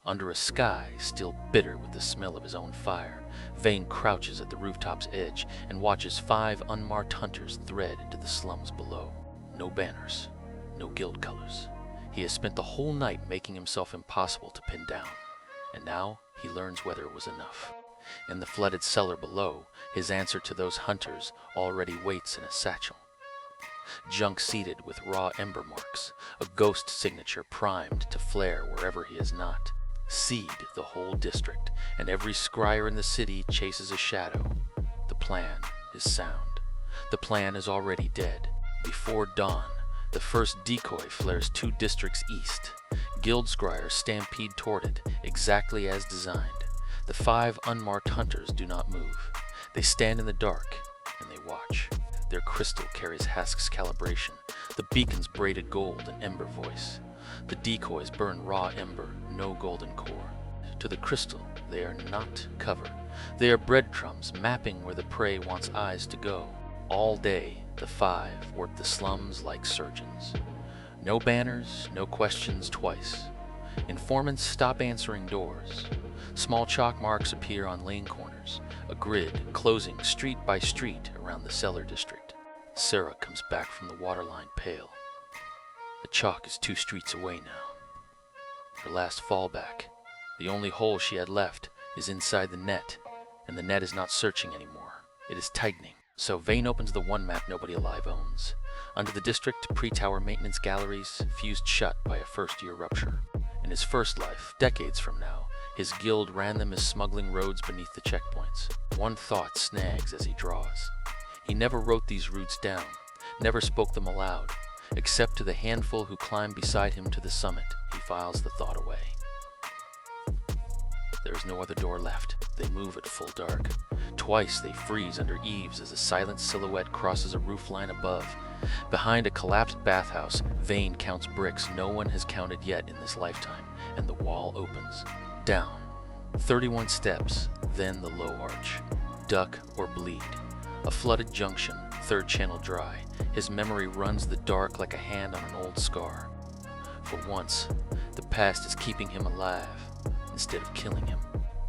Under a sky still bitter with the smell of his own fire, Veyne crouches at the rooftop's edge and watches 5 unmarked hunters thread into the slums below. No banners, no guild colors. He has spent the whole night making himself impossible to pin down, and now he learns whether it was enough. In the flooded cellar below, his answer to those hunters already waits in a satchel. Junk seated with raw ember marks, a ghost signature primed to flare wherever he is not. Seed the whole district, and every scryer in the city chases a shadow. The plan is sound. The plan is already dead. Before dawn, the first decoy flares 2 districts east. Guild scryers stampede toward it, exactly as designed. The 5 unmarked hunters do not move. They stand in the dark, and they watch. Their crystal carries Hask's calibration, the beacon's braided gold and ember voice. The decoys burn raw ember, no golden core. To the crystal, they are not cover. They are breadcrumbs mapping where the prey wants eyes to go. All day, the 5 work the slums like surgeons. No banners, no questions twice. Informants stop answering doors. Small chalk marks appear on lane corners, a grid closing street by street around the cellar district. Sarah comes back from the waterline pale. The chalk is 2 streets away now. Her last fallback, the only hole she had left, is inside the net, and the net is not searching anymore. It is tightening. So Veyne opens the one map nobody alive owns. Under the district, pre-tower maintenance galleries, fused shut by a first-year rupture. In his first life, decades from now, his guild ran them as smuggling roads beneath the checkpoints. One thought snags as he draws. He never wrote these routes down, never spoke them aloud, except to the handful who climb beside him to the summit. He files the thought away. There is no other door left. They move at full dark. Twice they freeze under eaves as a silent silhouette crosses a roofline above. Behind a collapsed bathhouse, Veyne counts bricks no one has counted yet in this lifetime, and the wall opens. Down. 31 steps, then the low arch. Duck or bleed. A flooded junction, 3rd channel dry. His memory runs the dark like a hand on an old scar. For once, the past is keeping him alive instead of killing him.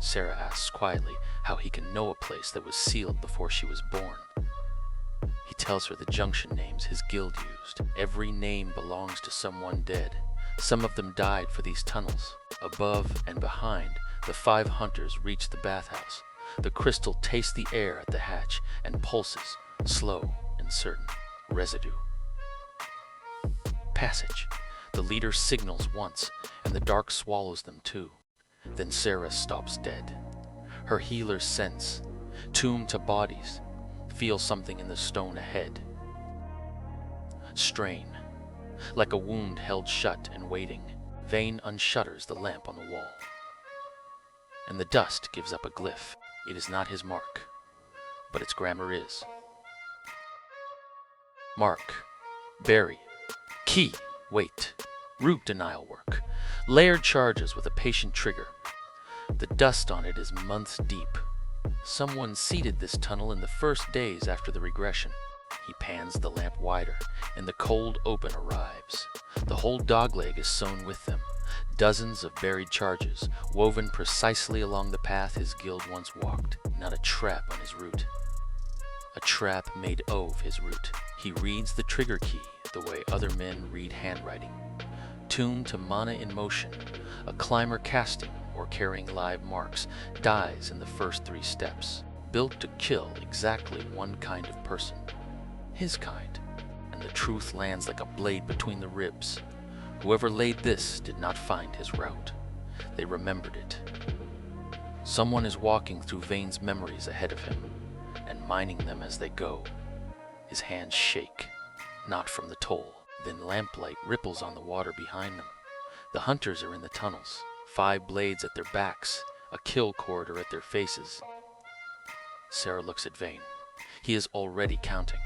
Sarah asks quietly how he can know a place that was sealed before she was born. He tells her the junction names his guild used. Every name belongs to someone dead. Some of them died for these tunnels. Above and behind, the 5 hunters reach the bathhouse. The crystal tastes the air at the hatch and pulses, slow and certain. Residue. Passage. The leader signals once, and the dark swallows them too. Then Sarah stops dead. Her healers sense, tuned to bodies, feel something in the stone ahead. Strain. Like a wound held shut and waiting, Veyne unshutters the lamp on the wall. And the dust gives up a glyph. It is not his mark, but its grammar is. Mark. Bury. Key. Wait. Root denial work. Layered charges with a patient trigger. The dust on it is months deep. Someone seeded this tunnel in the first days after the regression. He pans the lamp wider, and the cold open arrives. The whole dogleg is sewn with them. Dozens of buried charges, woven precisely along the path his guild once walked. Not a trap on his route. A trap made of his route. He reads the trigger key the way other men read handwriting. Tuned to mana in motion, a climber casting or carrying live marks dies in the first 3 steps. Built to kill exactly one kind of person. His kind. And the truth lands like a blade between the ribs. Whoever laid this did not find his route. They remembered it. Someone is walking through Veyne's memories ahead of him, and mining them as they go. His hands shake, not from the toll. Then lamplight ripples on the water behind them. The hunters are in the tunnels, 5 blades at their backs, a kill corridor at their faces. Sarah looks at Veyne. He is already counting.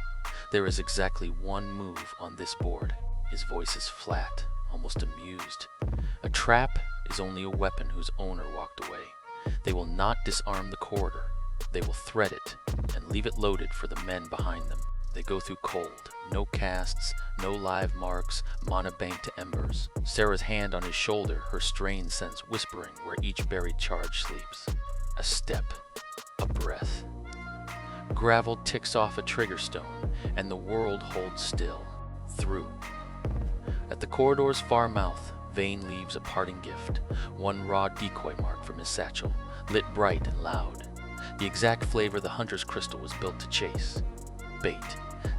There is exactly 1 move on this board. His voice is flat, almost amused. A trap is only a weapon whose owner walked away. They will not disarm the corridor. They will thread it and leave it loaded for the men behind them. They go through cold. No casts, no live marks, mana banked to embers. Sarah's hand on his shoulder, her strained sense whispering where each buried charge sleeps. A step, a breath. Gravel ticks off a trigger stone, and the world holds still. Through. At the corridor's far mouth, Veyne leaves a parting gift, one raw decoy mark from his satchel, lit bright and loud. The exact flavor the hunter's crystal was built to chase. Bait.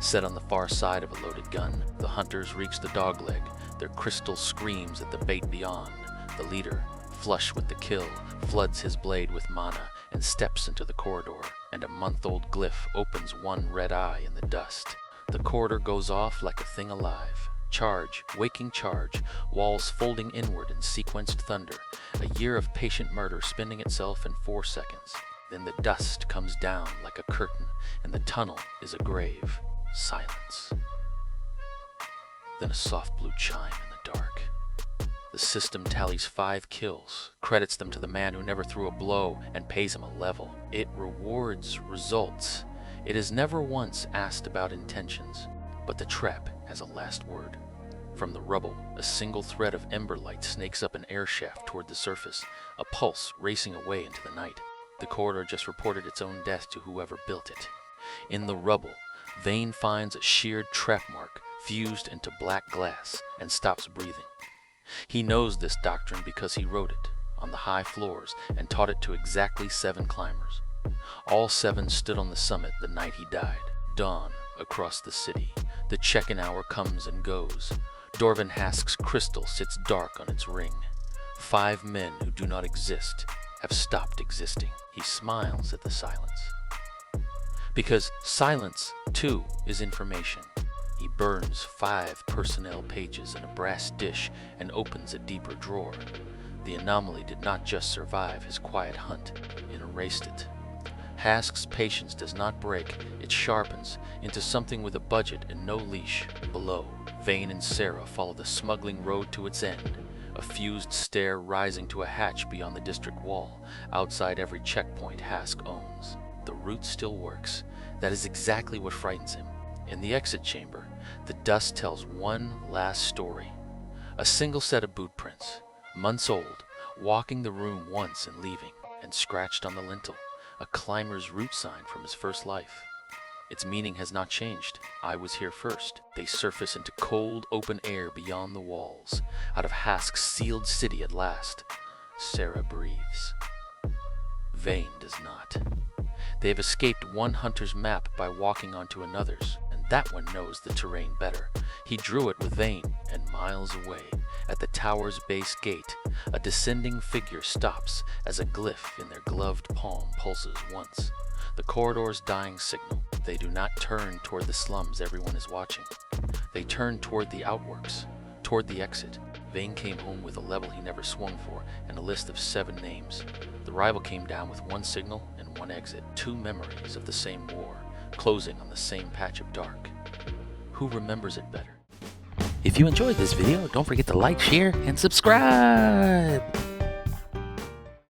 Set on the far side of a loaded gun, the hunters reach the dogleg. Their crystal screams at the bait beyond. The leader, flush with the kill, floods his blade with mana and steps into the corridor, and a month-old glyph opens one red eye in the dust. The corridor goes off like a thing alive. Charge, waking charge, walls folding inward in sequenced thunder, a year of patient murder spinning itself in 4 seconds. Then the dust comes down like a curtain, and the tunnel is a grave. Silence. Then a soft blue chime in the dark. The system tallies 5 kills, credits them to the man who never threw a blow, and pays him a level. It rewards results. It has never once asked about intentions, but the trap has a last word. From the rubble, a single thread of ember light snakes up an air shaft toward the surface, a pulse racing away into the night. The corridor just reported its own death to whoever built it. In the rubble, Veyne finds a sheared trap mark fused into black glass and stops breathing. He knows this doctrine because he wrote it on the high floors and taught it to exactly 7 climbers. All 7 stood on the summit the night he died. Dawn across the city. The check-in hour comes and goes. Dorvan Hask's crystal sits dark on its ring. 5 men who do not exist have stopped existing. He smiles at the silence. Because silence, too, is information. He burns 5 personnel pages in a brass dish and opens a deeper drawer. The anomaly did not just survive his quiet hunt, it erased it. Hask's patience does not break, it sharpens into something with a budget and no leash. Below, Veyne and Sarah follow the smuggling road to its end, a fused stair rising to a hatch beyond the district wall, outside every checkpoint Hask owns. The route still works. That is exactly what frightens him. In the exit chamber, the dust tells one last story. A single set of boot prints, months old, walking the room once and leaving, and scratched on the lintel, a climber's route sign from his first life. Its meaning has not changed. I was here first. They surface into cold, open air beyond the walls, out of Hask's sealed city at last. Sarah breathes. Veyne does not. They have escaped one hunter's map by walking onto another's, and that one knows the terrain better. He drew it with Veyne, and miles away, at the tower's base gate, a descending figure stops as a glyph in their gloved palm pulses once. The corridor's dying signal. They do not turn toward the slums everyone is watching. They turn toward the outworks, toward the exit. Veyne came home with a level he never swung for and a list of 7 names. The rival came down with 1 signal and 1 exit, 2 memories of the same war, closing on the same patch of dark. Who remembers it better? If you enjoyed this video, don't forget to like, share, and subscribe!